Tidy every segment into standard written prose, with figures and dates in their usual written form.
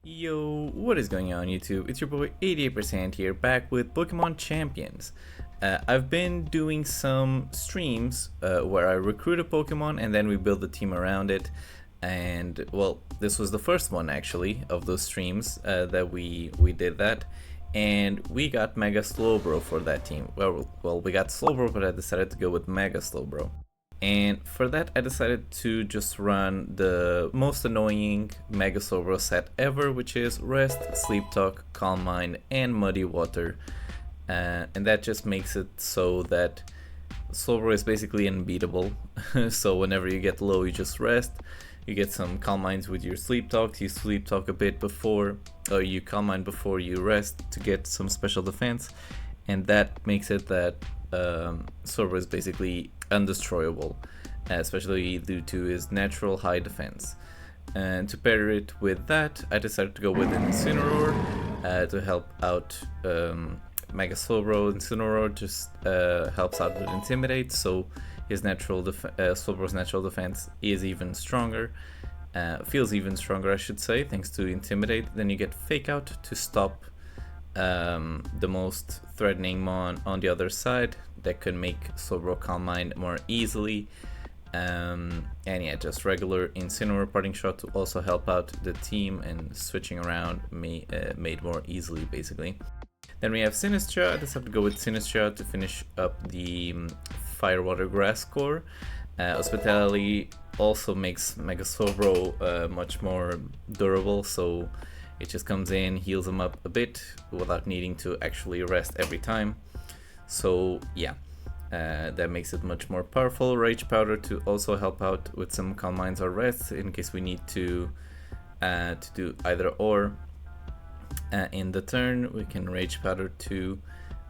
Yo, what is going on YouTube? It's your boy 88% here, back with Pokemon Champions. I've been doing some streams where I recruit a Pokemon and then we build a team around it. And well, this was the first one actually of those streams that we did that. And we got Mega Slowbro for that team. Well, we got Slowbro, but I decided to go with Mega Slowbro. And for that, I decided to just run the most annoying Mega Slowbro set ever, which is Rest, Sleep Talk, Calm Mind, and Muddy Water. And that just makes it so that Slowbro is basically unbeatable. So whenever you get low, you just rest. You get some Calm Minds with your Sleep Talks. You Sleep Talk a bit before, or you Calm Mind before you rest to get some special defense. And that makes it that Slowbro is basically undestroyable, especially due to his natural high defense. And to pair it with that, I decided to go with Incineroar to help out Mega Slowbro. Incineroar just helps out with Intimidate, so his Slowbro's natural defense is even stronger. Feels even stronger, I should say, thanks to Intimidate. Then you get Fake Out to stop the most threatening Mon on the other side that could make Slowbro Calm Mind more easily. And yeah, just regular Incineroar Parting Shot to also help out the team, and switching around made more easily basically. Then we have Sinistcha. I decided to go with Sinistcha to finish up the Fire Water Grass core. Hospitality also makes Mega Slowbro much more durable, so it just comes in, heals him up a bit without needing to actually rest every time. So yeah, that makes it much more powerful. Rage Powder to also help out with some Calm Minds or rests in case we need to do either or. In the turn, we can Rage Powder to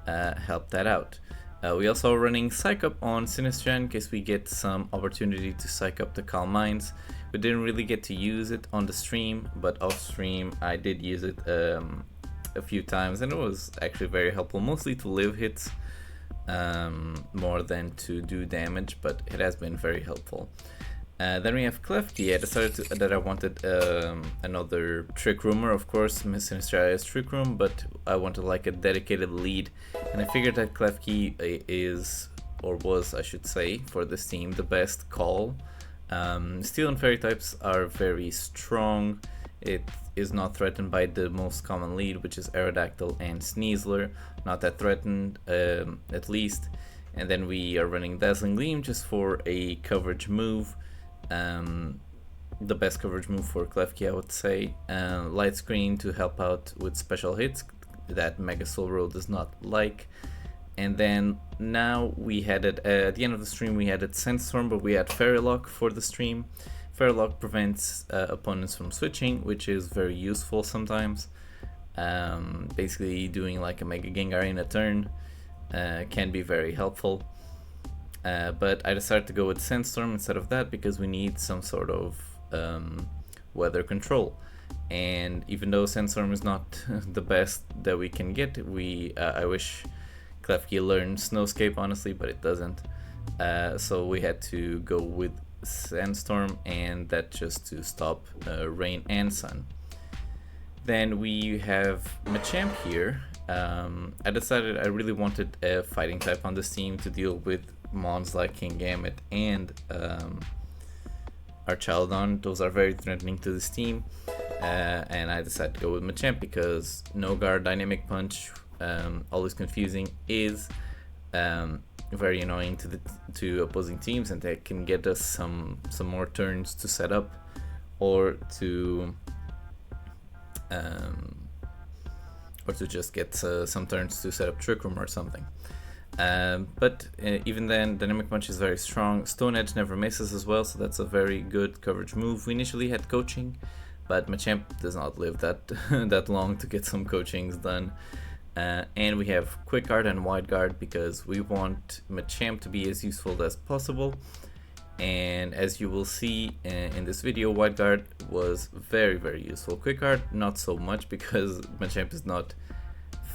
help that out. We also are running Psych Up on Sinistcha in case we get some opportunity to Psych Up the Calm Minds. We didn't really get to use it on the stream, but off stream I did use it a few times, and it was actually very helpful, mostly to live hits more than to do damage, but it has been very helpful. Then we have Klefki. I decided that I wanted another Trick Roomer. Of course, Sinistcha is Trick Room, but I wanted like a dedicated lead, and I figured that Klefki is, or was I should say, for this team, the best call. Steel and Fairy types are very strong. It is not threatened by the most common lead, which is Aerodactyl and Sneasler. Not that threatened, at least. And then we are running Dazzling Gleam just for a coverage move. The best coverage move for Klefki, I would say. Light Screen to help out with special hits that Mega Slowbro does not like. And then now we had it at the end of the stream, we had it Sandstorm, but we had Fairy Lock for the stream. Fairy Lock prevents opponents from switching, which is very useful sometimes. Basically doing like a Mega Gengar in a turn can be very helpful. But I decided to go with Sandstorm instead of that because we need some sort of weather control. And even though Sandstorm is not the best that we can get, I wish Klefki learned Snowscape, honestly, but it doesn't. So we had to go with Sandstorm, and that just to stop rain and sun. Then we have Machamp here. I decided I really wanted a fighting type on this team to deal with mons like Kingambit and Archaludon. Those are very threatening to this team, and I decided to go with Machamp because No Guard, Dynamic Punch, always confusing, is very annoying to opposing teams, and they can get us some more turns to set up or to just get some turns to set up Trick Room or something. But even then, Dynamic Punch is very strong. Stone Edge never misses as well, so that's a very good coverage move. We initially had Coaching, but Machamp does not live that that long to get some coachings done. And we have Quick Guard and Wide Guard because we want Machamp to be as useful as possible. And as you will see in this video, Wide Guard was very, very useful. Quick Guard, not so much because Machamp is not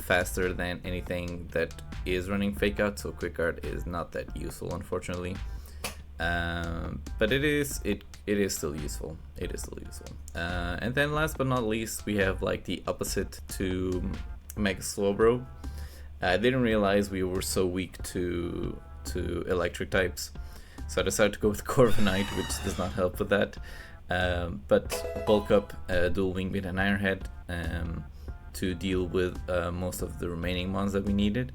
faster than anything that is running Fake Out, so Quick Guard is not that useful, unfortunately. But it is still useful. It is still useful. And then last but not least, we have like the opposite to Mega Slowbro. I didn't realize we were so weak to electric types, so I decided to go with Corviknight, which does not help with that. But bulk up Dual Wing Beat and Ironhead to deal with most of the remaining mons that we needed.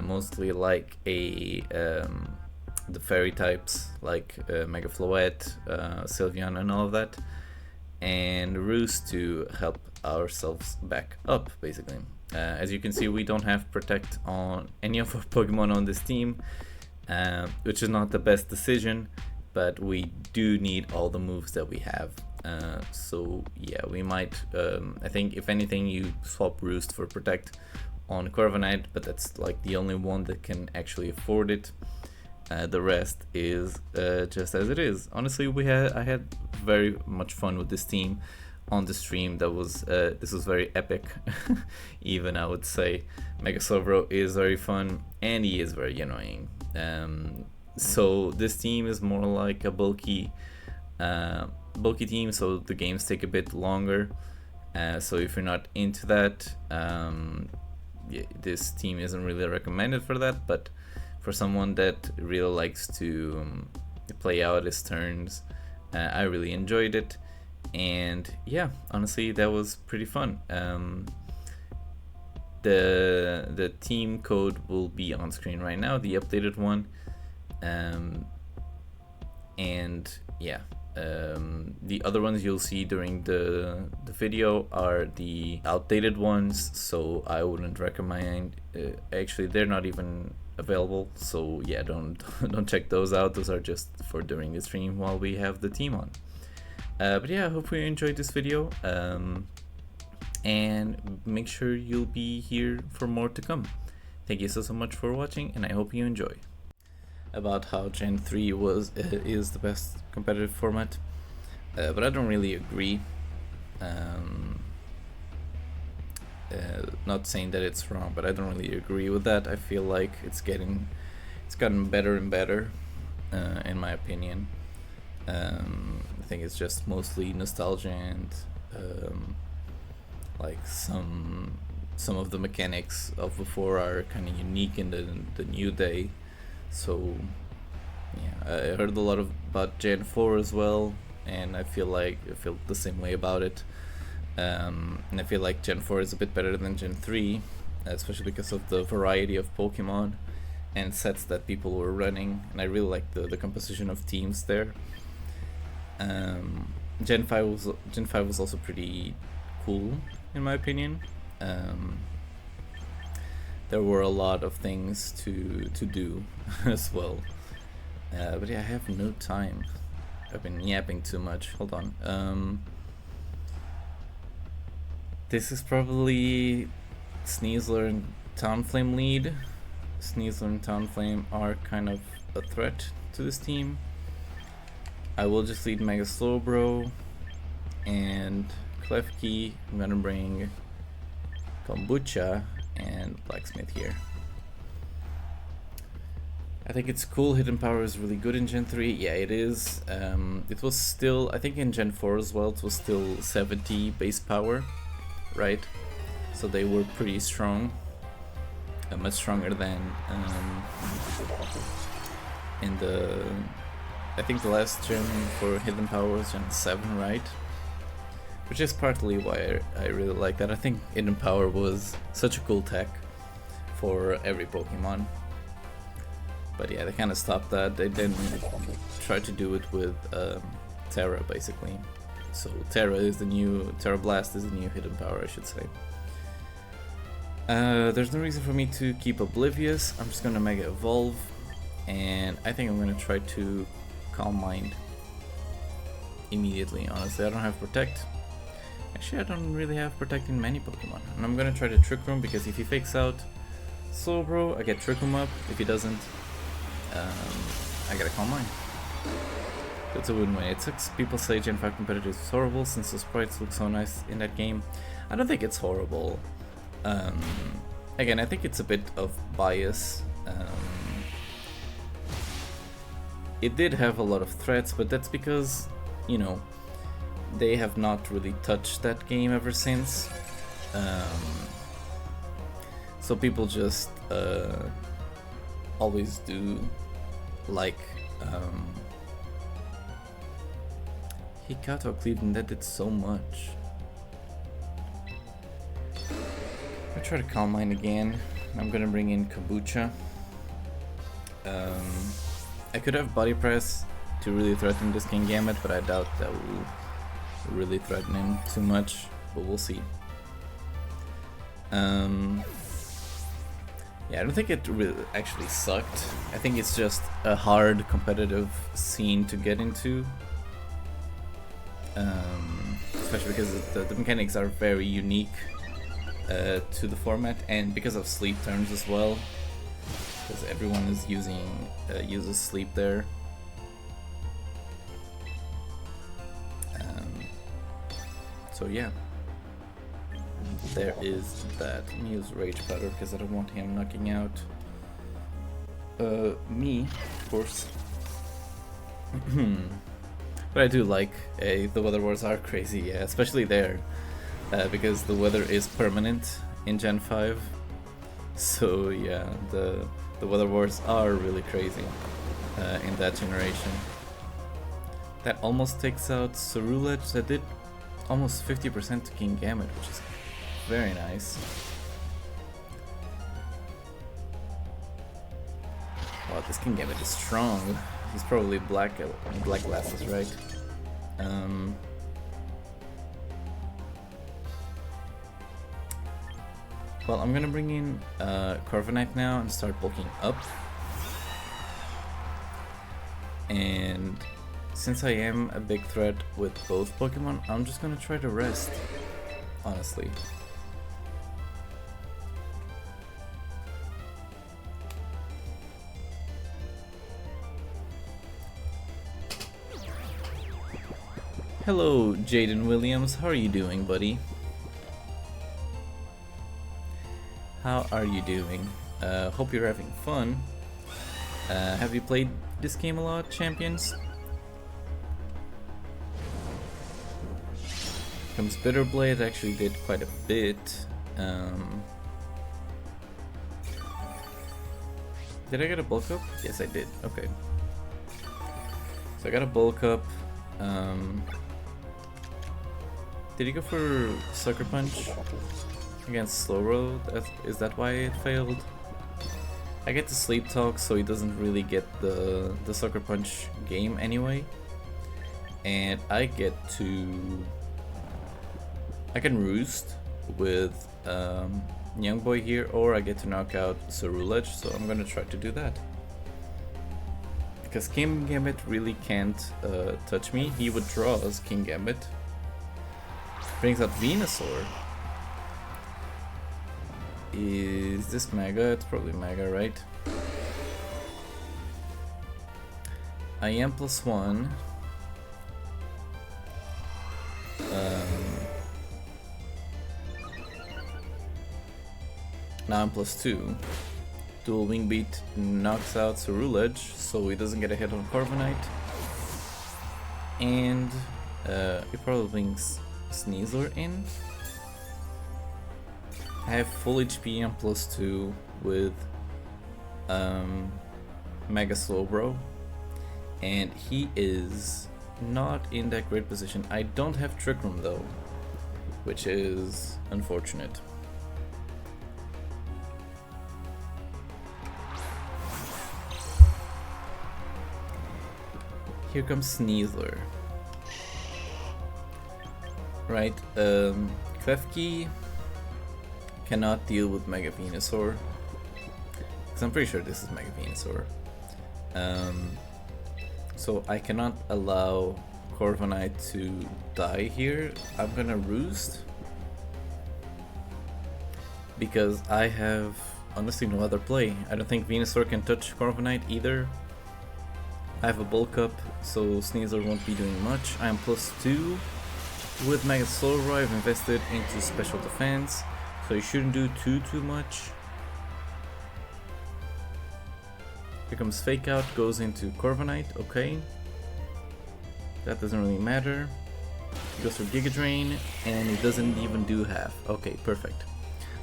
Mostly like the fairy types like Mega Floette, Sylveon and all of that, and Roost to help ourselves back up basically. As you can see, we don't have Protect on any of our Pokemon on this team, which is not the best decision, but we do need all the moves that we have. So yeah, we might, I think if anything, you swap Roost for Protect on Corviknight, but that's like the only one that can actually afford it. The rest is just as it is. Honestly, I had very much fun with this team on the stream. This was very epic. Even I would say Mega Slowbro is very fun and he is very annoying. So this team is more like a bulky team, so the games take a bit longer. So if you're not into that, this team isn't really recommended for that, but for someone that really likes to play out his turns, I really enjoyed it. And yeah, honestly, that was pretty fun. The team code will be on screen right now, the updated one. And yeah, the other ones you'll see during the video are the outdated ones, so I wouldn't recommend. Actually, they're not even available, so yeah, don't check those out. Those are just for during the stream while we have the team on. But yeah, I hope you enjoyed this video, and make sure you'll be here for more to come. Thank you so much for watching, and I hope you enjoy. About how Gen 3 is the best competitive format, but I don't really agree. Not saying that it's wrong, but I don't really agree with that. I feel like it's gotten better and better, in my opinion. I think it's just mostly nostalgia and like some of the mechanics of before are kind of unique in the new day. So yeah, I heard a lot about Gen 4 as well, and I feel the same way about it. And I feel like Gen 4 is a bit better than Gen 3, especially because of the variety of Pokemon and sets that people were running, and I really like the composition of teams there. Gen 5 was also pretty cool in my opinion. There were a lot of things to do as well, but yeah, I have no time. I've been yapping too much. Hold on. This is probably Sneasler and Talonflame lead. Sneasler and Talonflame are kind of a threat to this team. I will just lead Mega Slowbro and Klefki. I'm gonna bring Kombucha and Blacksmith here. I think it's cool. Hidden Power is really good in Gen 3. Yeah, it is. It was still, I think in Gen 4 as well, it was still 70 base power, right? So they were pretty strong. Much stronger than in the, I think the last gen for Hidden Power was Gen 7, right? Which is partly why I really like that. I think Hidden Power was such a cool tech for every Pokemon. But yeah, they kind of stopped that. They then tried to do it with Terra, basically. So Terra Blast is the new Hidden Power, I should say. There's no reason for me to keep Oblivious. I'm just gonna Mega Evolve, and I think I'm gonna try to Calm Mind immediately. Honestly, I don't have Protect. Actually, I don't really have Protect in many Pokemon. And I'm gonna try to Trick Room, because if he fakes out Slowbro, I get Trick Room up. If he doesn't, I gotta Calm Mind. That's a win-win. It sucks people say Gen 5 competitors is horrible since the sprites look so nice in that game. I don't think it's horrible. Again, I think it's a bit of bias. it did have a lot of threats, but that's because, you know, they have not really touched that game ever since. So people just always do like Hikato Cleveland, that did so much. I try to calm mine again. I'm gonna bring in Kabucha. I could have body press to really threaten this King Gambit, but I doubt that will really threaten him too much, but we'll see. Yeah, I don't think it really actually sucked. I think it's just a hard competitive scene to get into. Especially because the mechanics are very unique to the format, and because of sleep turns as well. Because everyone is uses sleep there. So yeah, there is that. Let me use Rage Powder because I don't want him knocking out me, of course. But I do like the weather wars are crazy, yeah, especially there, because the weather is permanent in Gen 5. So yeah, the weather wars are really crazy in that generation. That almost takes out Cerulege. That did almost 50% to King Gambit, which is very nice. Wow, this King Gambit is strong. He's probably black glasses, right? Well, I'm gonna bring in Corviknight now and start bulking up. And since I am a big threat with both Pokemon, I'm just gonna try to rest, honestly. Hello, Jaden Williams. How are you doing, buddy? How are you doing? Hope you're having fun. Have you played this game a lot, champions? Comes Bitterblade, actually did quite a bit. Did I get a bulk up? Yes, I did. Okay. So I got a bulk up. Did he go for Sucker Punch against Slowbro? Is that why it failed? I get to Sleep Talk, so he doesn't really get the Sucker Punch game anyway. And I get to... I can Roost with Young Boy here, or I get to knock out Cerulege, so I'm gonna try to do that. Because King Gambit really can't touch me. He withdraws King Gambit. Brings out Venusaur. Is this Mega? It's probably Mega, right? I am +1. Now I'm +2. Dual Wing Beat knocks out Cerulege, so he doesn't get a hit on Corviknight. And he probably brings Sneasler in. I have full HP, I'm +2 with Mega Slowbro, and he is not in that great position. I don't have Trick Room though, which is unfortunate. Here comes Sneasler. Right, Klefki cannot deal with Mega Venusaur, because I'm pretty sure this is Mega Venusaur. So I cannot allow Corviknight to die here. I'm gonna Roost, because I have honestly no other play. I don't think Venusaur can touch Corviknight either. I have a bulk up, so Sneasler won't be doing much. I am +2 with Mega Slowbro. I've invested into special defense, so you shouldn't do too much. Here comes Fake Out, goes into Corviknight, okay. That doesn't really matter. He goes for Giga Drain, and it doesn't even do half. Okay, perfect.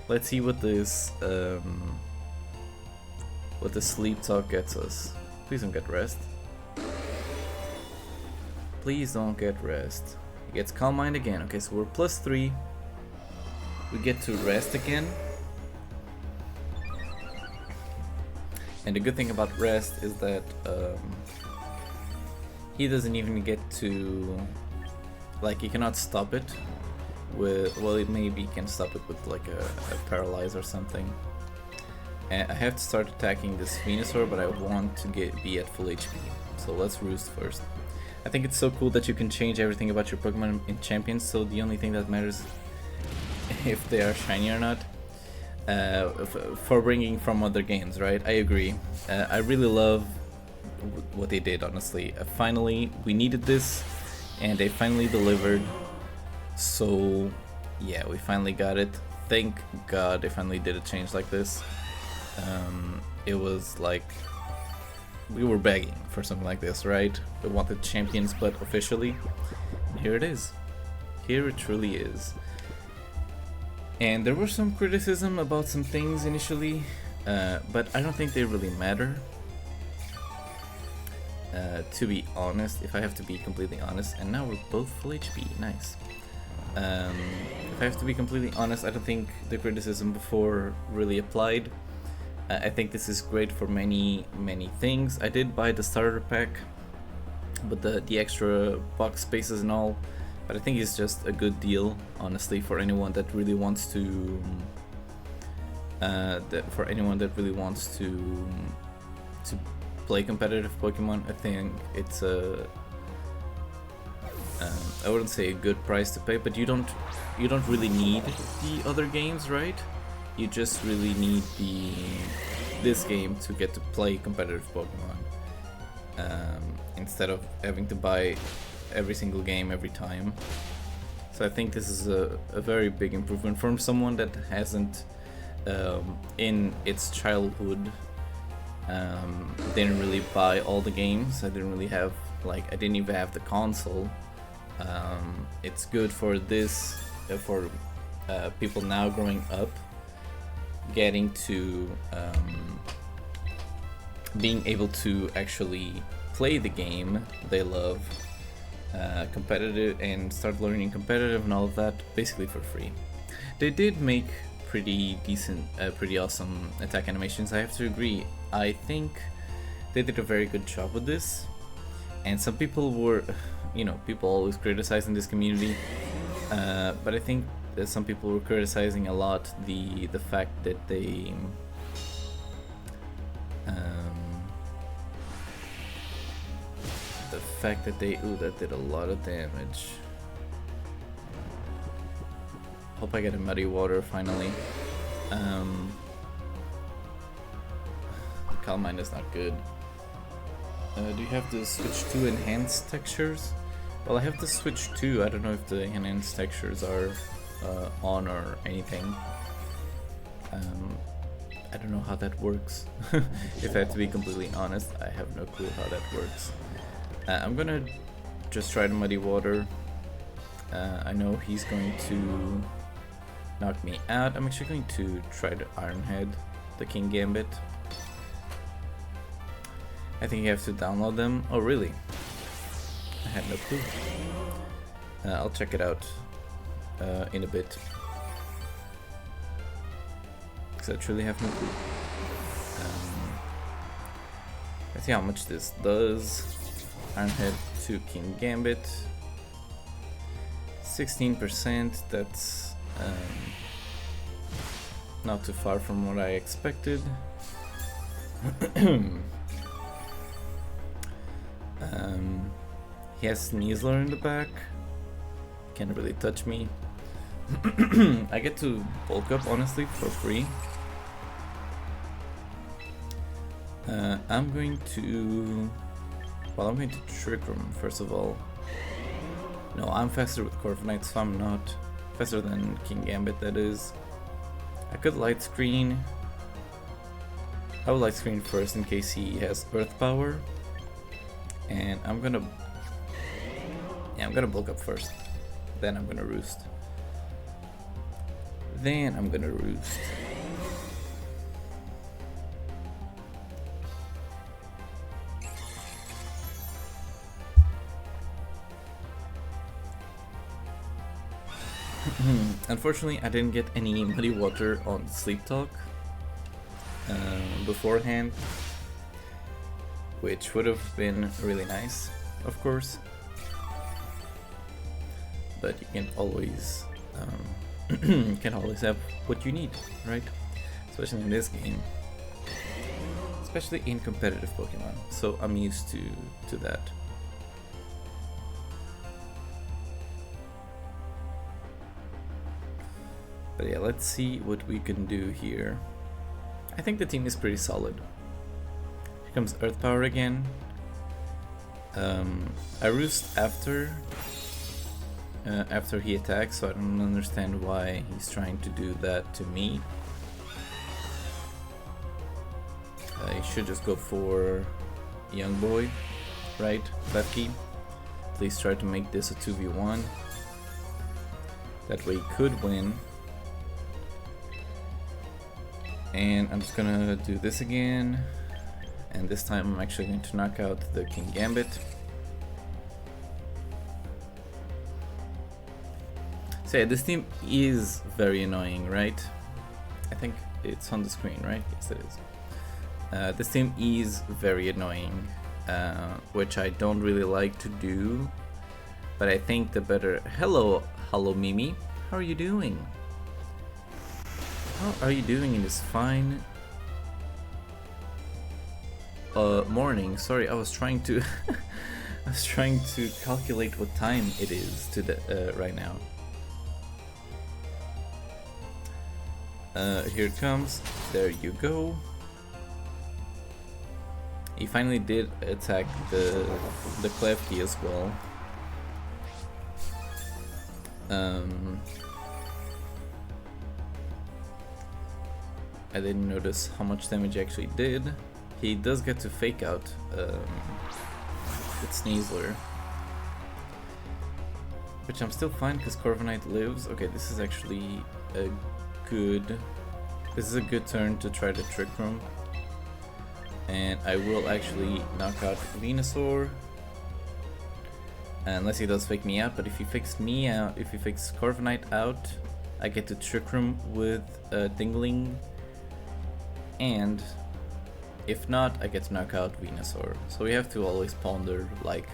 Let's see what this Sleep Talk gets us. Please don't get rest. Please don't get rest. He gets Calm Mind again. Okay, so we're +3. We get to rest again. And the good thing about rest is that he doesn't even get to, like, you cannot stop it with, well, it maybe can stop it with like a paralyze or something. And I have to start attacking this Venusaur, but I want to be at full HP. So let's Roost first. I think it's so cool that you can change everything about your Pokemon in Champions, so the only thing that matters if they are shiny or not. For bringing from other games, right? I agree. I really love what they did, honestly. Finally, we needed this, and they finally delivered. So, yeah, we finally got it. Thank God they finally did a change like this. It was like we were begging for something like this, right? We wanted Champions, but officially, here it is. Here it truly is. And there was some criticism about some things initially, but I don't think they really matter. To be honest, if I have to be completely honest, and now we're both full HP, nice. If I have to be completely honest, I don't think the criticism before really applied. I think this is great for many things. I did buy the starter pack, but the extra box spaces and all. But I think it's just a good deal, honestly, for anyone that really wants to. To play competitive Pokemon. I think it's a. I wouldn't say a good price to pay, but you don't really need the other games, right? You just really need this game to get to play competitive Pokemon, instead of having to buy every single game every time. So I think this is a very big improvement from someone that hasn't, in its childhood, didn't really buy all the games. I didn't really have, like, I didn't even have the console. It's good for this, for people now growing up, getting to being able to actually play the game they love, competitive, and start learning competitive and all of that basically for free. They did make pretty decent, pretty awesome attack animations, I have to agree. I think they did a very good job with this, and some people were, you know, people always criticize in this community, but I think that some people were criticizing a lot the fact that they ooh, that did a lot of damage. Hope I get a Muddy Water finally. The Calm Mind is not good. Do you have to switch to enhanced textures? Well, I have to switch to. I don't know if the enhanced textures are on or anything. I don't know how that works. If I have to be completely honest, I have no clue how that works. I'm gonna just try the Muddy Water. I know he's going to knock me out. I'm actually going to try the Iron Head, the King Gambit. I think you have to download them. Oh, really? I had no clue. I'll check it out in a bit, because I truly have no clue. Let's see how much this does. Iron Head to King Gambit. 16%, that's not too far from what I expected. He has Sneasler in the back. Can't really touch me. I get to bulk up, honestly, for free. I'm going to Trick Room first of all. No, I'm faster with Corviknight, so I'm not faster than King Gambit, that is. I could Light Screen. I would like screen first in case he has Earth Power. And I'm gonna bulk up first. Then I'm gonna roost. Unfortunately, I didn't get any muddy water on Sleep Talk beforehand, which would have been really nice, of course. But you can always have what you need, right? Especially in this game, especially in competitive Pokemon. So I'm used to that. But yeah, let's see what we can do here. I think the team is pretty solid. Here comes Earth Power again. I roost after he attacks, so I don't understand why he's trying to do that to me. He should just go for Young Boy, right? Lefty. Please try to make this a 2v1. That way he could win. And I'm just gonna do this again, and this time I'm actually going to knock out the King Gambit. So yeah, this team is very annoying, right? I think it's on the screen, right? Yes, it is. This team is very annoying, which I don't really like to do, but I think the better... Hello Mimi, how are you doing? How are you doing in this fine morning? Sorry, I was trying to calculate what time it is right now. Here it comes. There you go. He finally did attack the Klefki as well. I didn't notice how much damage he actually did. He does get to fake out with Sneasler, which I'm still fine because Corviknight lives. Okay, this is actually a good turn to try to Trick Room, and I will actually knock out Venusaur, unless he does fake me out. But if he fakes me out, if he fakes Corviknight out, I get to Trick Room with Dingling. And if not, I get to knock out Venusaur. So we have to always ponder, like,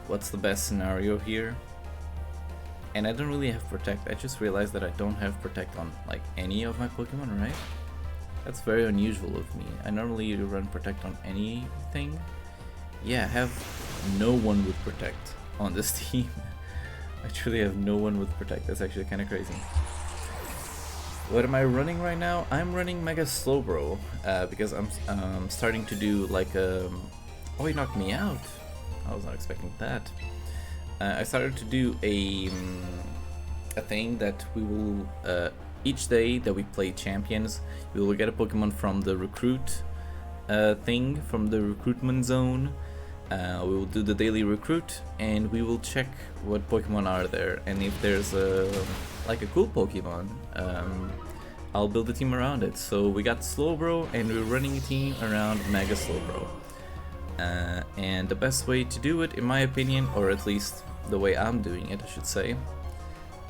what's the best scenario here. And I don't really have Protect. I just realized that I don't have Protect on, like, any of my Pokemon, right? That's very unusual of me. I normally run Protect on anything. Yeah, I have no one with Protect on this team. I truly have no one with Protect. That's actually kind of crazy. What am I running right now? I'm running Mega Slowbro because I'm starting to do like a... Oh, he knocked me out. I was not expecting that. I started to do a thing that we will each day that we play champions, we will get a Pokemon from the recruit thing, from the recruitment zone. We will do the daily recruit and we will check what Pokemon are there, and if there's a cool Pokemon, I'll build a team around it. So we got Slowbro and we're running a team around Mega Slowbro. And the best way to do it, in my opinion, or at least the way I'm doing it, I should say,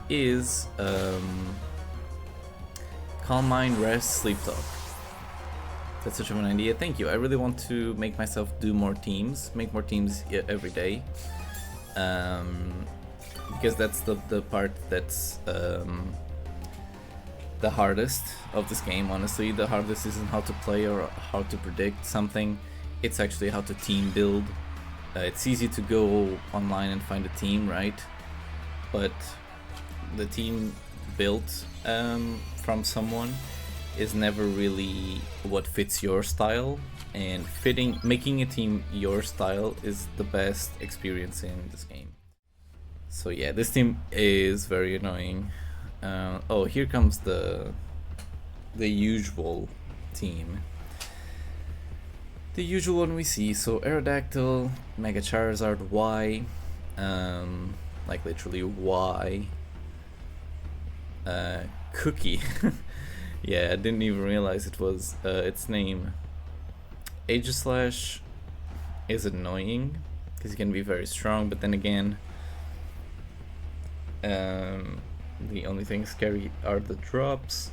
is Calm Mind, Rest, Sleep Talk. That's such an idea. Thank you. I really want to make myself do more teams, make more teams every day. Because that's the part that's the hardest of this game, honestly. The hardest isn't how to play or how to predict something, it's actually how to team build. It's easy to go online and find a team, right? But the team built from someone is never really what fits your style, and making a team your style is the best experience in this game. So yeah, this team is very annoying. Oh, here comes the usual team. The usual one we see, so Aerodactyl, Mega Charizard, Y, like literally Y, Cookie, yeah, I didn't even realize it was its name. Aegislash is annoying, because he can be very strong, but then again, the only thing scary are the drops.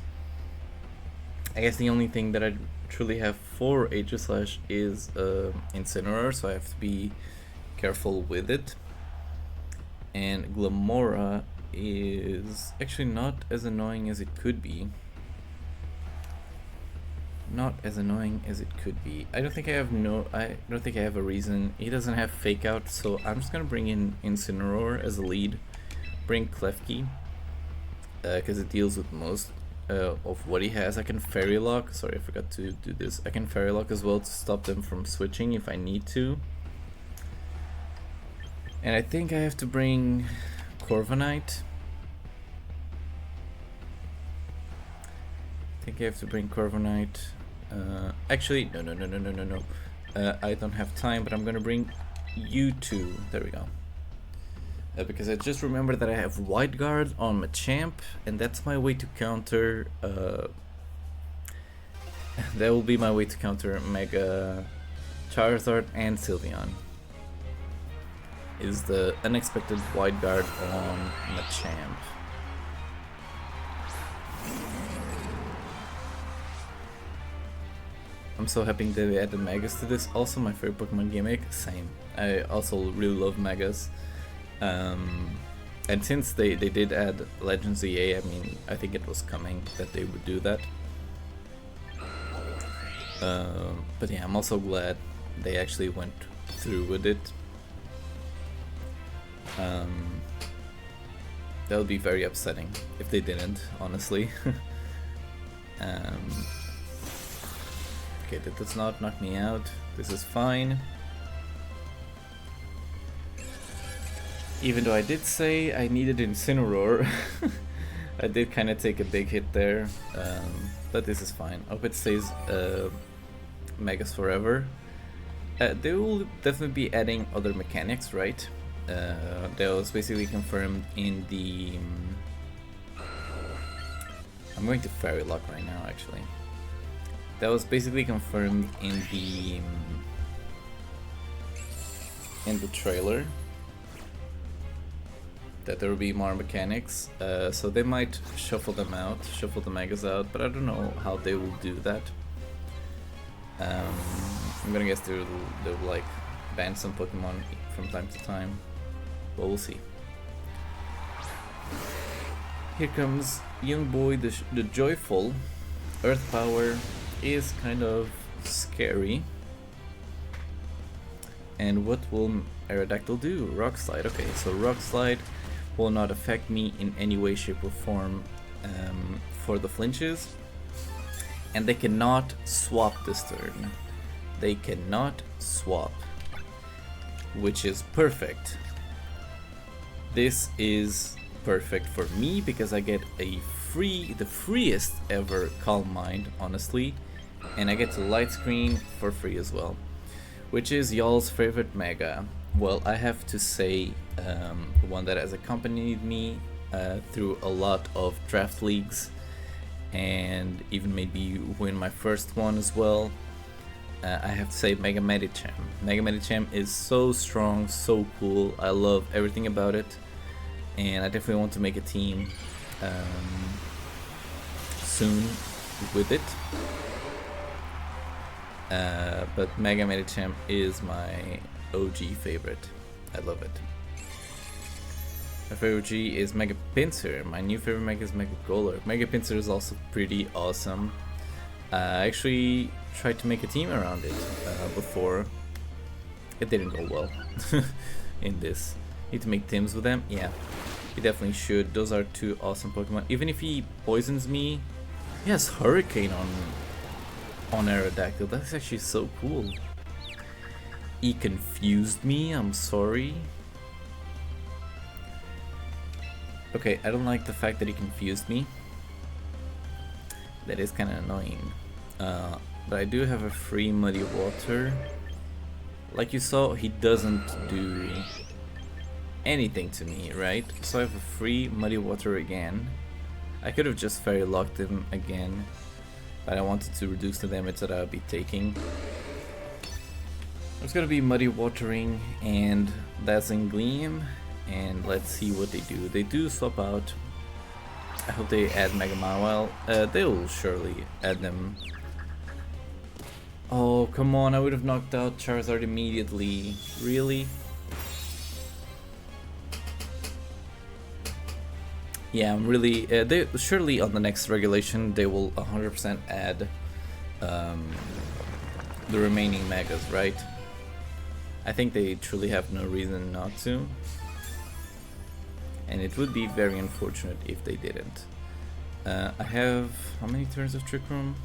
I guess the only thing that I truly have for Aegislash is Incineroar, so I have to be careful with it. And Glamora is actually not as annoying as it could be. Not as annoying as it could be. I don't think I have a reason. He doesn't have Fake Out, so I'm just gonna bring in Incineroar as a lead. Bring Klefki, because it deals with most of what he has. I can Fairy Lock. Sorry, I forgot to do this. I can Fairy Lock as well to stop them from switching if I need to. And I think I have to bring Corviknight. Actually, no. I don't have time, but I'm gonna bring you two. There we go. Because I just remembered that I have Wide Guard on Machamp, and that's my way to counter. That will be my way to counter Mega Charizard and Sylveon. Is the unexpected Wide Guard on Machamp. I'm so happy that they added Megas to this. Also, my favorite Pokemon gimmick. Same. I also really love Megas. And since they did add Legends EA, I mean, I think it was coming that they would do that. But yeah, I'm also glad they actually went through with it. That would be very upsetting if they didn't, honestly. Okay, that does not knock me out. This is fine. Even though I did say I needed Incineroar, I did kind of take a big hit there, but this is fine. I hope it stays Megas forever. They will definitely be adding other mechanics, right? That was basically confirmed in the... I'm going to Fairy Lock right now, actually. That was basically confirmed in the trailer. That there will be more mechanics, so they might shuffle them out, shuffle the Megas out, but I don't know how they will do that. I'm gonna guess they'll like ban some Pokemon from time to time, but we'll see. Here comes young boy, the joyful. Earth Power is kind of scary. And what will Aerodactyl do? Rock Slide. Okay, so Rock Slide will not affect me in any way, shape or form for the flinches. And they cannot swap this turn. They cannot swap, which is perfect. This is perfect for me because I get the freest ever Calm Mind, honestly. And I get to Light Screen for free as well. Which is y'all's favorite Mega? Well, I have to say one that has accompanied me through a lot of draft leagues and even made me win my first one as well. I have to say Mega Medicham. Mega Medicham is so strong, so cool. I love everything about it, and I definitely want to make a team soon with it. But Mega Medicham is my OG favorite. I love it. My favorite OG is Mega Pinsir. My new favorite Mega is Mega Golurk. Mega Pinsir is also pretty awesome. I actually tried to make a team around it before. It didn't go well in this. Need to make teams with them? Yeah, you definitely should. Those are two awesome Pokemon. Even if he poisons me, he has Hurricane on Aerodactyl. That's actually so cool. He confused me, I'm sorry. Okay, I don't like the fact that he confused me. That is kind of annoying. But I do have a free Muddy Water. Like you saw, he doesn't do anything to me, right? So I have a free Muddy Water again. I could have just Fairy Locked him again, but I wanted to reduce the damage that I would be taking. I'm just gonna be Muddy Watering and Dazzling Gleam, and let's see what they do. They do swap out. I hope they add Mega Mawile. They'll surely add them. Oh, come on, I would have knocked out Charizard immediately. Really? Yeah, I'm really... they surely on the next regulation they will 100% add the remaining Megas, right? I think they truly have no reason not to. And it would be very unfortunate if they didn't. I have... how many turns of Trick Room?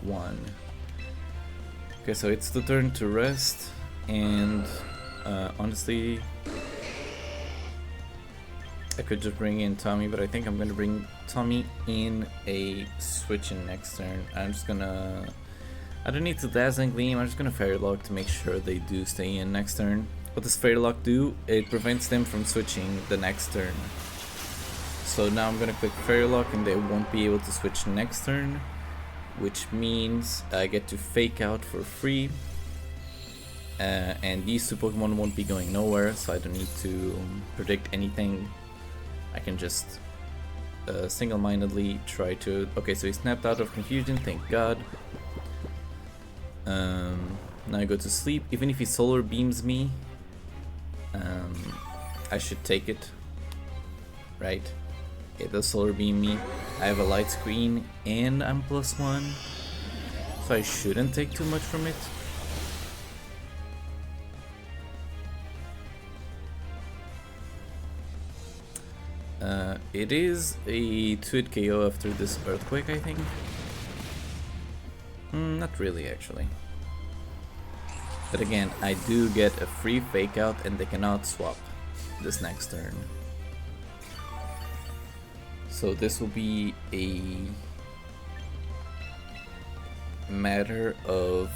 1. Okay, so it's the turn to rest, and honestly, I could just bring in Tommy, but I think I'm gonna bring Tommy in a switch in next turn. I'm just gonna... I don't need to Dazzling Gleam, I'm just gonna Fairy Lock to make sure they do stay in next turn. What does Fairy Lock do? It prevents them from switching the next turn. So now I'm gonna click Fairy Lock and they won't be able to switch next turn, which means I get to Fake Out for free. And these two Pokemon won't be going nowhere, so I don't need to predict anything. I can just single-mindedly try to... Okay, so he snapped out of Confusion, thank God. Now I go to sleep. Even if he Solar Beams me, I should take it, right? It does Solar Beam me. I have a Light Screen and I'm +1, so I shouldn't take too much from it. It is a 2-hit KO after this Earthquake, I think. Not really, actually. But again, I do get a free Fake Out and they cannot swap this next turn. So this will be a matter of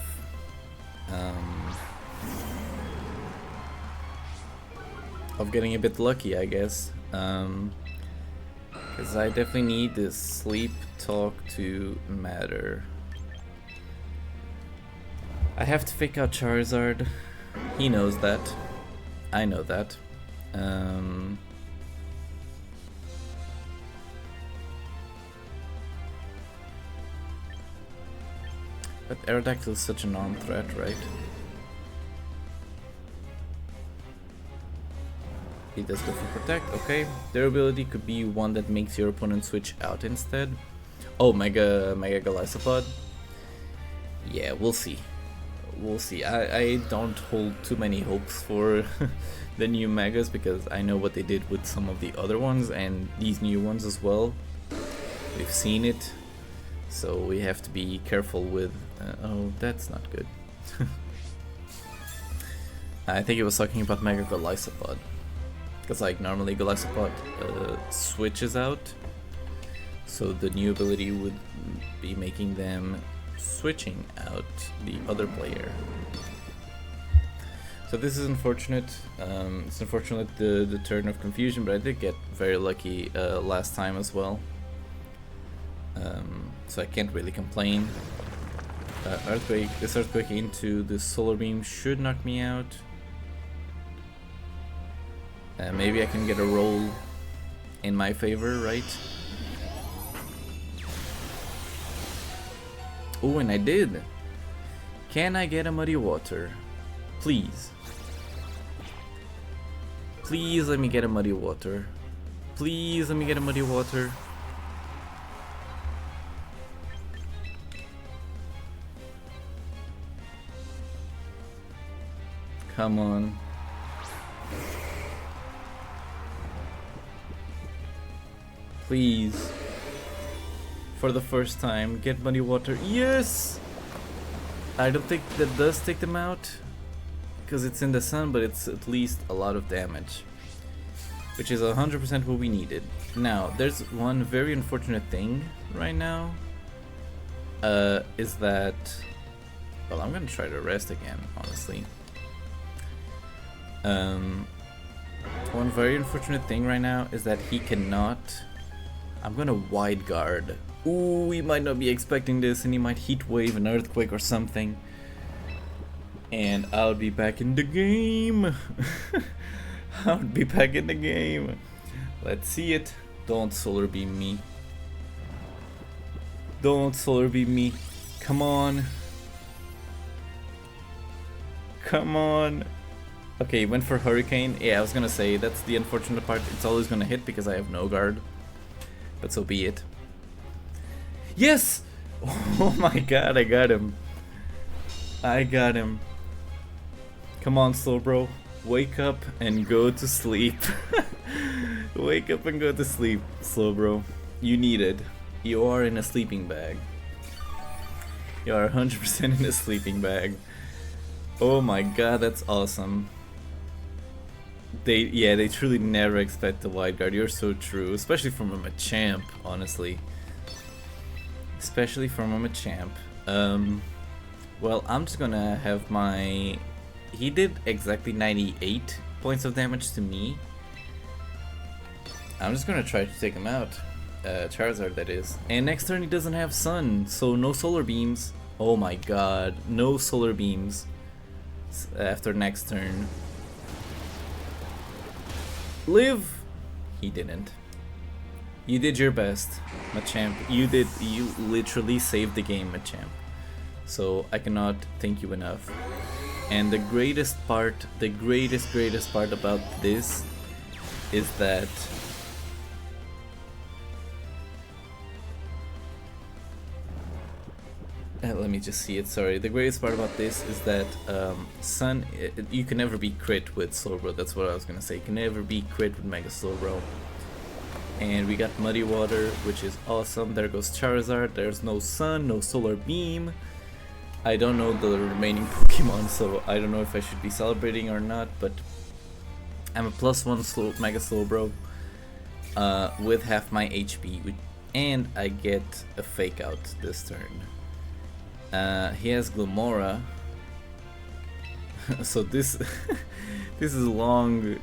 getting a bit lucky, I guess. Because I definitely need this Sleep Talk to matter. I have to Fake Out Charizard. He knows that. I know that. But Aerodactyl is such a non-threat, right? He does go for Protect, okay. Their ability could be one that makes your opponent switch out instead. Oh, Mega Golisopod? Yeah, we'll see. We'll see. I don't hold too many hopes for the new Megas because I know what they did with some of the other ones and these new ones as well. We've seen it. So we have to be careful with... oh, that's not good. I think it was talking about Mega Golisopod. Because like normally Golisopod switches out. So the new ability would be making them switching out the other player. So this is unfortunate. It's unfortunate the turn of Confusion, but I did get very lucky last time as well. So I can't really complain. This Earthquake into the Solar Beam should knock me out. Maybe I can get a roll in my favor, right? Oh, and I did! Can I get a Muddy Water? Please. Please let me get a Muddy Water. Please let me get a Muddy Water. Come on. Please. For the first time, get Muddy Water. Yes! I don't think that does take them out because it's in the sun, but it's at least a lot of damage, which is 100% what we needed. Now, there's one very unfortunate thing right now, is that Well, I'm gonna try to rest again, honestly. One very unfortunate thing right now is that he cannot... I'm gonna wide guard. Ooh, he might not be expecting this and he might heat wave an earthquake or something. And I'll be back in the game. I'll be back in the game. Let's see it. Don't solar beam me. Don't solar beam me. Come on. Come on. Okay, he went for Hurricane. Yeah, I was gonna say, that's the unfortunate part. It's always gonna hit because I have no guard. But so be it. Yes! Oh my god, I got him. I got him. Come on, Slowbro. Wake up and go to sleep. Wake up and go to sleep, Slowbro. You need it. You are in a sleeping bag. You are 100% in a sleeping bag. Oh my god, that's awesome. They truly never expect the wide guard. You're so true, especially from a Machamp, honestly. Especially from a Machamp. Well, I'm just gonna have my... He did exactly 98 points of damage to me. I'm just gonna try to take him out. Charizard, that is. And next turn he doesn't have Sun, so no solar beams. Oh my god, no solar beams after next turn. Live! He didn't. You did your best, Machamp. You literally saved the game, Machamp. So I cannot thank you enough. And the greatest part about this is that let me just see it, sorry. The greatest part about this is that Sun, you can never be crit with Slowbro, that's what I was gonna say. You can never be crit with Mega Slowbro. And we got Muddy Water, which is awesome. There goes Charizard, there's no Sun, no Solar Beam. I don't know the remaining Pokemon, so I don't know if I should be celebrating or not, but I'm a +1 Mega Slowbro with half my HP, and I get a Fake Out this turn. He has Glamora, so this this is long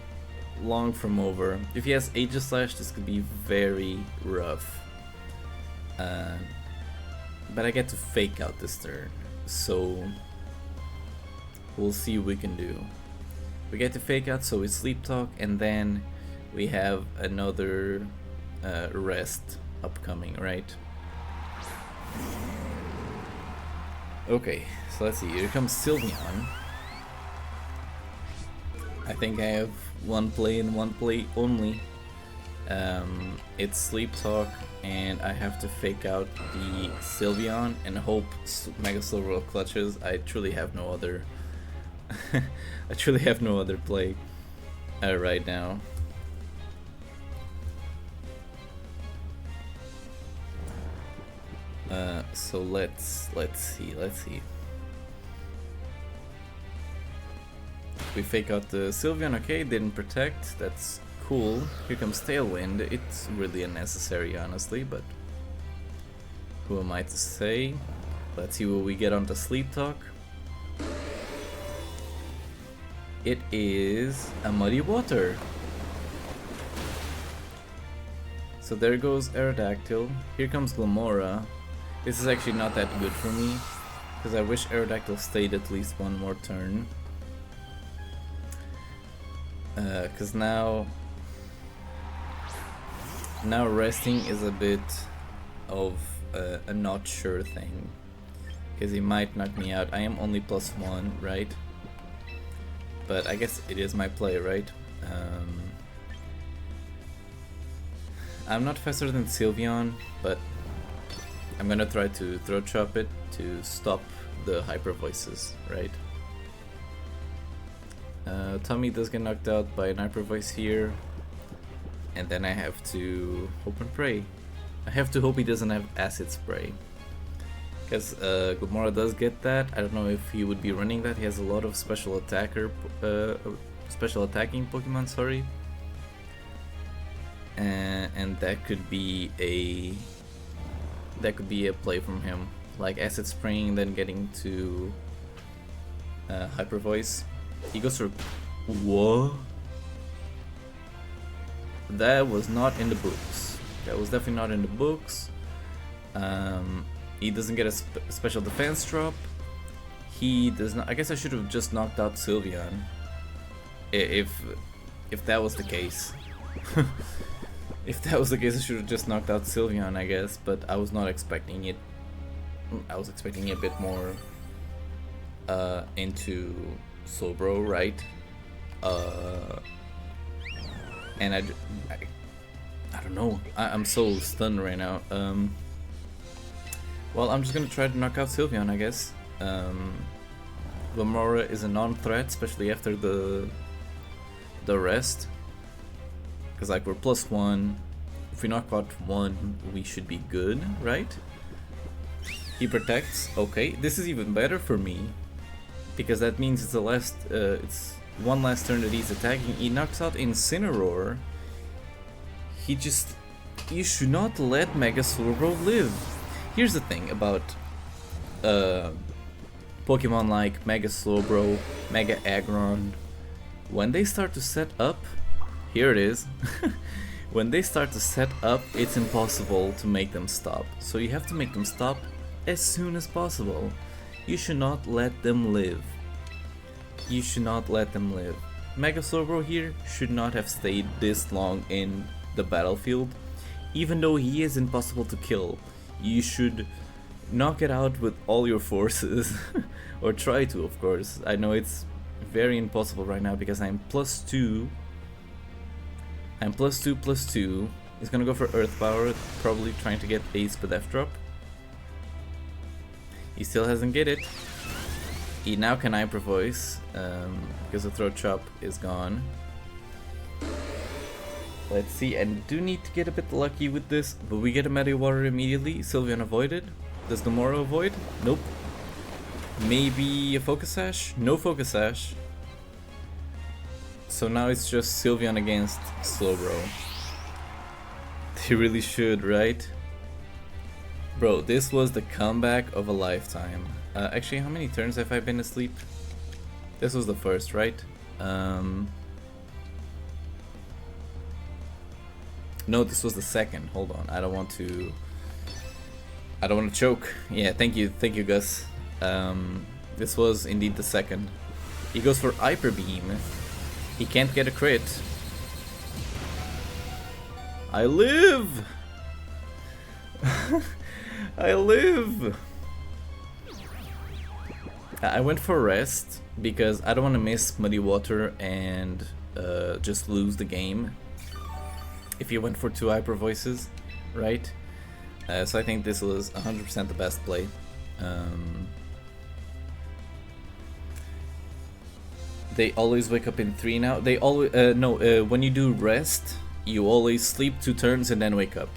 from over. If he has Aegislash, this could be very rough. But I get to Fake Out this turn, so we'll see what we can do. We get to Fake Out, so we Sleep Talk, and then we have another rest upcoming, right? Okay, so let's see, here comes Sylveon. I think I have one play and one play only. It's Sleep Talk, and I have to Fake Out the Sylveon and hope Mega Slowbro clutches. I truly have no other I truly have no other play right now. So let's see. We Fake Out the Sylveon, okay, didn't protect, that's cool. Here comes Tailwind, it's really unnecessary honestly, but who am I to say? Let's see what we get on the Sleep Talk. It is a Muddy Water. So there goes Aerodactyl, here comes Glamora. This is actually not that good for me, because I wish Aerodactyl stayed at least one more turn. Because now resting is a bit of a not sure thing, because he might knock me out. I am only +1, right? But I guess it is my play, right? I'm not faster than Sylveon, but I'm gonna try to Throat Chop it to stop the Hyper Voices, right? Tommy does get knocked out by an Hyper Voice here, and then I have to hope and pray. I have to hope he doesn't have Acid Spray, because Glamora does get that. I don't know if he would be running that. He has a lot of special attacking Pokemon, sorry, and that could be a play from him, like Acid Spraying, then getting to Hyper Voice. He goes for... What? That was not in the books. That was definitely not in the books. He doesn't get a special defense drop. He does not... I guess I should have just knocked out Sylveon. If that was the case. If that was the case, I should have just knocked out Sylveon, I guess. But I was not expecting it. I was expecting a bit more into Slowbro, right? And I don't know. I'm so stunned right now. Well, I'm just gonna try to knock out Sylveon, I guess. Lamora is a non-threat, especially after the rest. Because like we're +1. If we knock out 1, we should be good, right? He protects. Okay, this is even better for me. Because that means it's the last it's one last turn that he's attacking. He knocks out Incineroar. He just... You should not let Mega Slowbro live. Here's the thing about Pokemon like Mega Slowbro, Mega Aggron. When they start to set up, here it is. When they start to set up, it's impossible to make them stop. So you have to make them stop as soon as possible. You should not let them live. You should not let them live. Mega Slowbro here should not have stayed this long in the battlefield. Even though he is impossible to kill, you should knock it out with all your forces. Or try to, of course. I know it's very impossible right now because I'm +2. I'm +2/+2. He's gonna go for Earth Power, probably trying to get a Spadef drop. He still hasn't get it. He now can Hyper Voice, because the Throat Chop is gone. Let's see, and do need to get a bit lucky with this, but we get a Meta Water immediately. Sylveon avoided. Does the Moro avoid? Nope. Maybe a Focus Sash? No Focus Sash. So now it's just Sylveon against Slowbro. They really should, right? Bro, this was the comeback of a lifetime. Actually, how many turns have I been asleep? This was the first, right? No, this was the second. Hold on, I don't want to choke. Yeah, thank you, Gus. This was indeed the second. He goes for Hyper Beam. He can't get a crit. I live! I live! I went for rest because I don't want to miss Muddy Water and just lose the game if you went for 2 Hyper Voices, right? So I think this was 100% the best play. They always wake up in 3 now. They always when you do rest, you always sleep 2 turns and then wake up.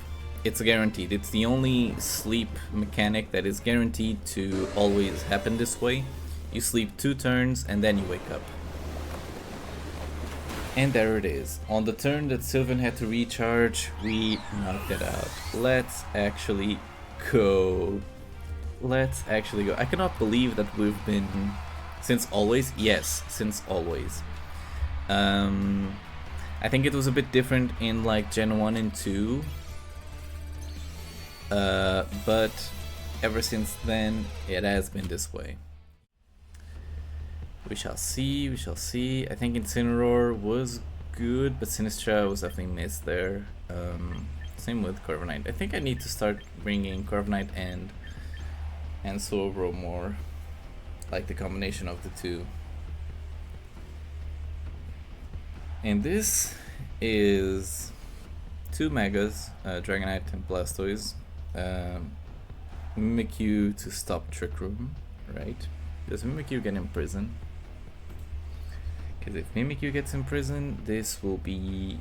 It's guaranteed. It's the only sleep mechanic that is guaranteed to always happen this way. You sleep 2 turns and then you wake up. And there it is. On the turn that Sylveon had to recharge, we knocked it out. Let's actually go. Let's actually go. I cannot believe that we've been... Since always? Yes, since always. I think it was a bit different in like Gen 1 and 2. But ever since then, it has been this way. We shall see, we shall see. I think Incineroar was good, but Sinistra was definitely missed there. Same with Corviknight. I think I need to start bringing Corviknight and Slowbro more. Like the combination of the two. And this is 2 Megas, Dragonite and Blastoise. Mimikyu to stop Trick Room, right? Does Mimikyu get imprisoned? Because if Mimikyu gets imprisoned, this will be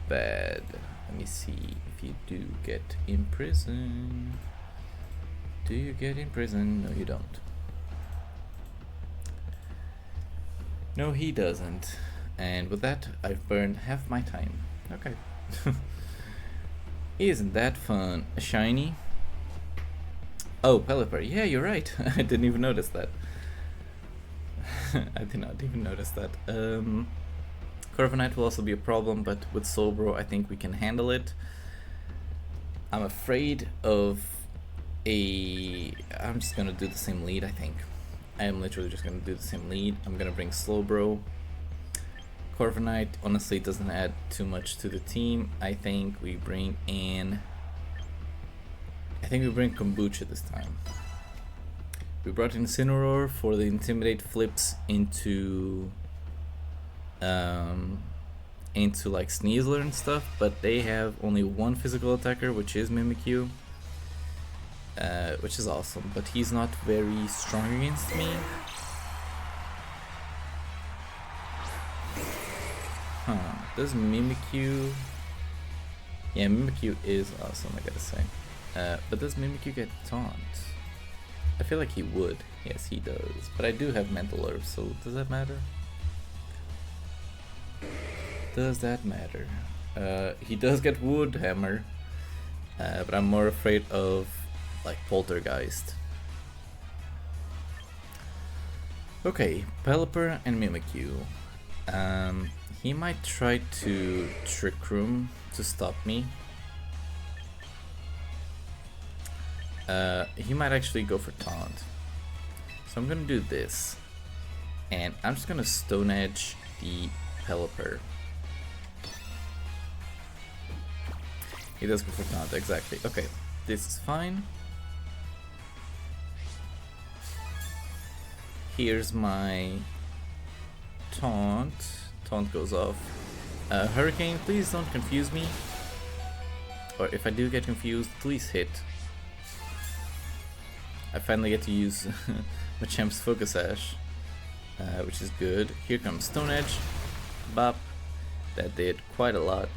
bad. Let me see if you do get imprisoned. Do you get imprisoned? No, you don't. No, he doesn't. And with that, I've burned half my time. Okay. Isn't that fun? A shiny? Oh, Pelipper. Yeah, you're right. I didn't even notice that. I did not even notice that. Corviknight will also be a problem, but with Slowbro I think we can handle it. I'm afraid of I'm just gonna do the same lead, I think. I am literally just gonna do the same lead. I'm gonna bring Slowbro. Corviknight honestly doesn't add too much to the team. I think we bring Kombucha this time. We brought in Incineroar for the Intimidate flips into like Sneasler and stuff, but they have only one physical attacker, which is Mimikyu, which is awesome, but he's not very strong against me. Does Mimikyu... Yeah, Mimikyu is awesome, I gotta say. But does Mimikyu get taunt? I feel like he would. Yes, he does. But I do have Mental Herb, so does that matter? Does that matter? He does get Wood Hammer, but I'm more afraid of like Poltergeist. Okay, Pelipper and Mimikyu. He might try to Trick Room to stop me. He might actually go for Taunt. So I'm gonna do this. And I'm just gonna Stone Edge the Pelipper. He does go for Taunt, exactly. Okay, this is fine. Here's my Taunt. Taunt goes off. Hurricane, please don't confuse me. Or if I do get confused, please hit. I finally get to use Machamp's Focus Sash, which is good. Here comes Stone Edge. Bop. That did quite a lot.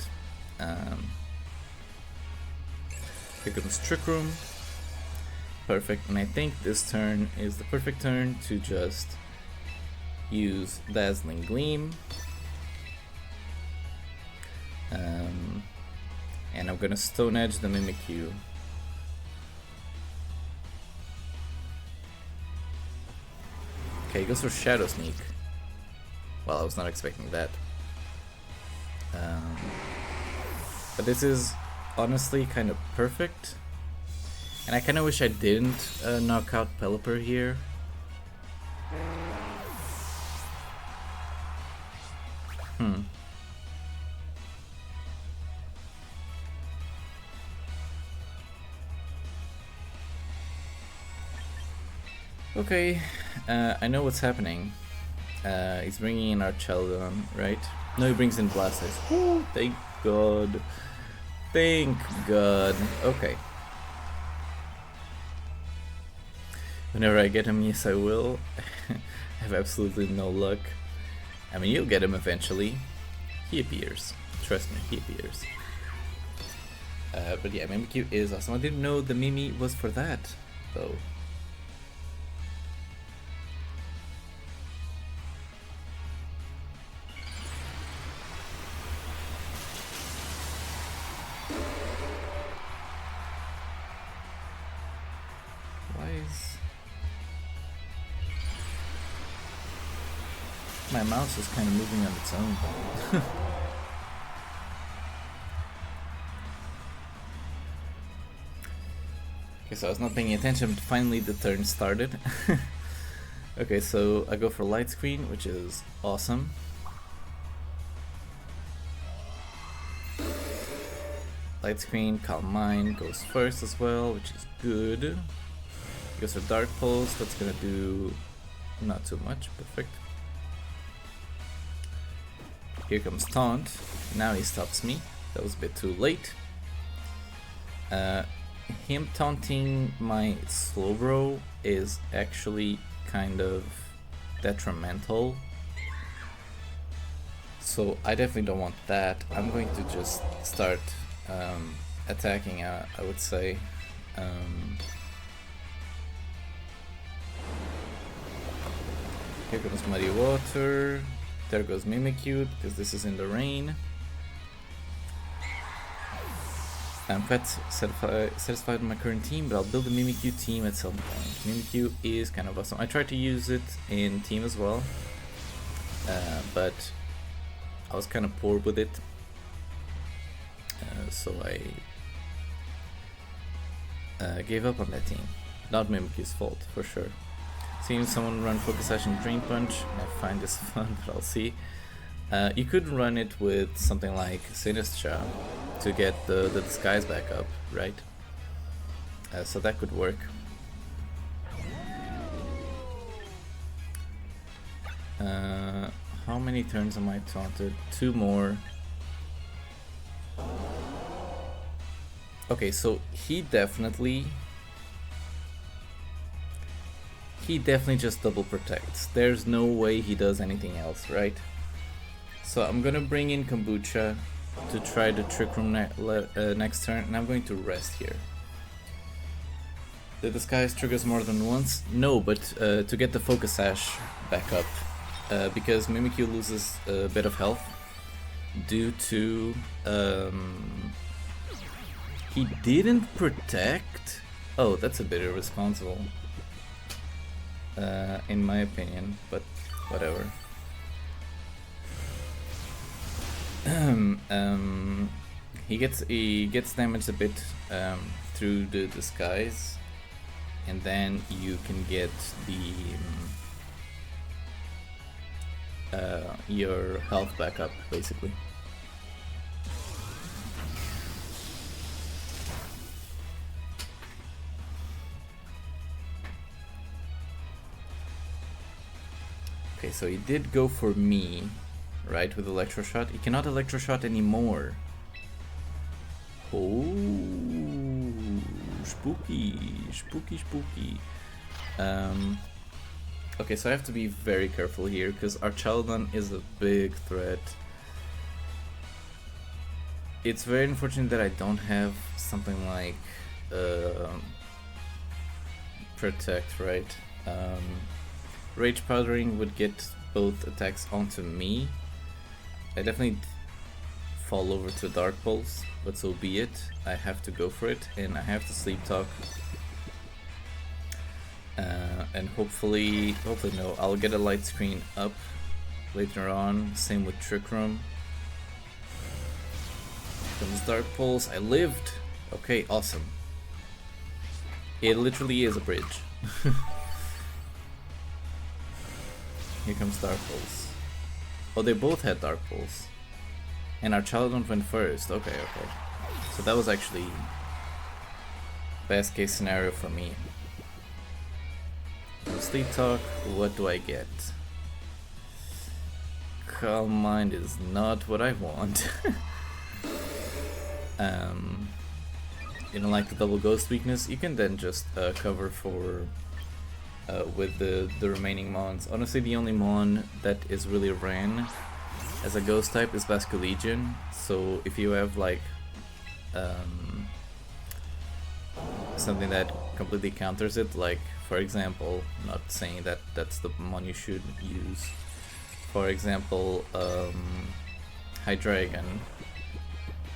Here comes Trick Room. Perfect. And I think this turn is the perfect turn to just use Dazzling Gleam. And I'm gonna Stone Edge the Mimikyu. Okay, he goes for Shadow Sneak. Well, I was not expecting that. But this is honestly kind of perfect. And I kind of wish I didn't knock out Pelipper here. Okay, I know what's happening. He's bringing in Archeldon, right? No, he brings in Blastoise. Woo, thank God. Thank God. Okay. Whenever I get him, yes I will. I have absolutely no luck. I mean, you'll get him eventually. He appears. Trust me, he appears. But yeah, Mimikyu is awesome. I didn't know the Mimi was for that, though. My mouse is kind of moving on its own. Okay, so I was not paying attention, but finally the turn started. Okay, so I go for Light Screen, which is awesome. Light Screen, Calm Mind goes first as well, which is good. Goes for Dark Pulse, that's gonna do not too much, perfect. Here comes Taunt. Now he stops me. That was a bit too late. Him taunting my Slowbro is actually kind of detrimental. So I definitely don't want that. I'm going to just start attacking, I would say. Here comes Muddy Water. There goes Mimikyu, because this is in the rain. I'm quite satisfied with my current team, but I'll build a Mimikyu team at some point. Mimikyu is kind of awesome. I tried to use it in team as well, but I was kind of poor with it, so I gave up on that team. Not Mimikyu's fault, for sure. Seeing someone run Focus Sash and Dream Punch, I find this fun, but I'll see. You could run it with something like Sinistra to get the disguise back up, right? So that could work. How many turns am I taunted? 2 more. Okay, so he definitely just double protects. There's no way he does anything else, right? So I'm gonna bring in Kombucha to try the Trick Room next turn, and I'm going to rest here. The disguise triggers more than once? No, but to get the Focus Sash back up, because Mimikyu loses a bit of health due to he didn't protect. Oh, that's a bit irresponsible, in my opinion, but whatever. He gets damaged a bit through the disguise, and then you can get the your health back up, basically. Okay, so he did go for me, right, with Electroshot. He cannot Electroshot anymore. Oh, spooky, spooky, spooky. Okay, so I have to be very careful here, because Archaludon is a big threat. It's very unfortunate that I don't have something like Protect, right? Rage Powdering would get both attacks onto me. I definitely fall over to Dark Pulse, but so be it. I have to go for it, and I have to Sleep Talk. And hopefully no, I'll get a Light Screen up later on. Same with Trick Room. Comes Dark Pulse. I lived. Okay, awesome. It literally is a bridge. Here comes Dark Pulse. Oh, they both had Dark Pulse. And Archaludon went first. Okay, okay. So that was actually best case scenario for me. Sleep Talk, what do I get? Calm Mind is not what I want. You don't like the double ghost weakness? You can then just cover for with the remaining mons. Honestly, the only mon that is really ran as a ghost type is Vasculegion. So if you have like something that completely counters it, like for example, not saying that that's the mon you should use. For example, Hydreigon,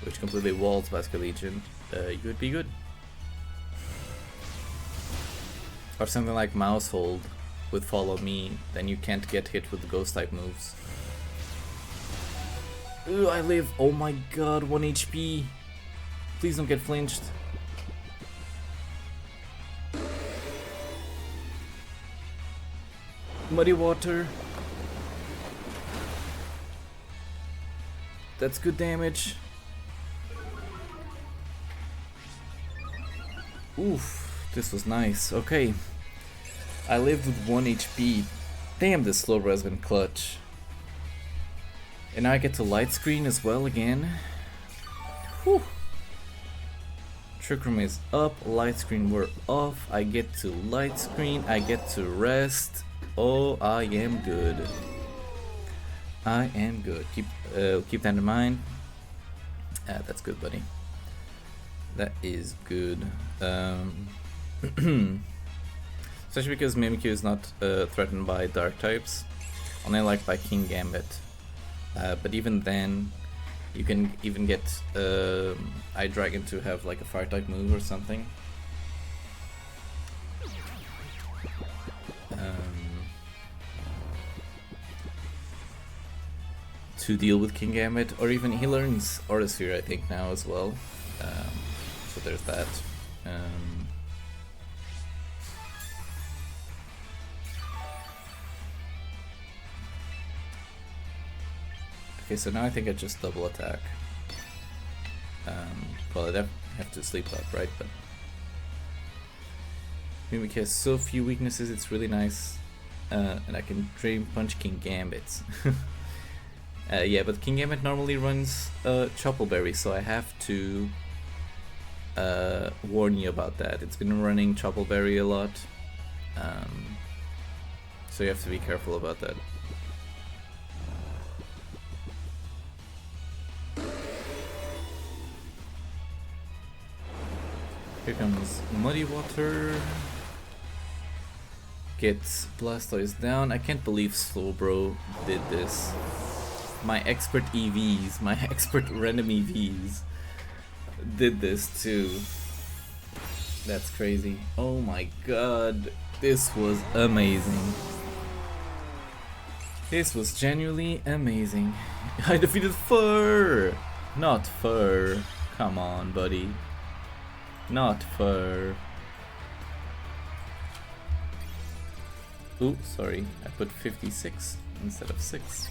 which completely walls Vasculegion, you would be good. Or something like Mousehold with Follow Me, then you can't get hit with the ghost type moves. Ooh, I live! Oh my god, 1 HP! Please don't get flinched. Muddy Water. That's good damage. Oof. This was nice. Okay. I lived with 1 HP. Damn, this Slowbro has been clutch. And now I get to Light Screen as well again. Whew. Trick Room is up, Light Screen we're off. I get to Light Screen, I get to rest. Oh, I am good. I am good. Keep that in mind. That's good, buddy. That is good. Especially because Mimikyu is not threatened by dark types, only like by King Gambit. But even then, You can even get Eye Dragon to have like a fire type move or something. To deal with King Gambit, or even he learns Aura Sphere I think now as well. So there's that. Okay, so now I think I just double attack. Well, I'd have to sleep up, right? But Mimic has so few weaknesses, it's really nice. And I can Drain Punch King Gambits. Yeah, but King Gambit normally runs Choppleberry, so I have to warn you about that. It's been running Choppleberry a lot, so you have to be careful about that. Here comes Muddy Water. Gets Blastoise down. I can't believe Slowbro did this. My expert EVs, my expert random EVs did this too. That's crazy. Oh my god. This was amazing. This was genuinely amazing. I defeated Fur! Not Fur. Come on, buddy. Not Fur. Ooh, sorry. I put 56 instead of 6.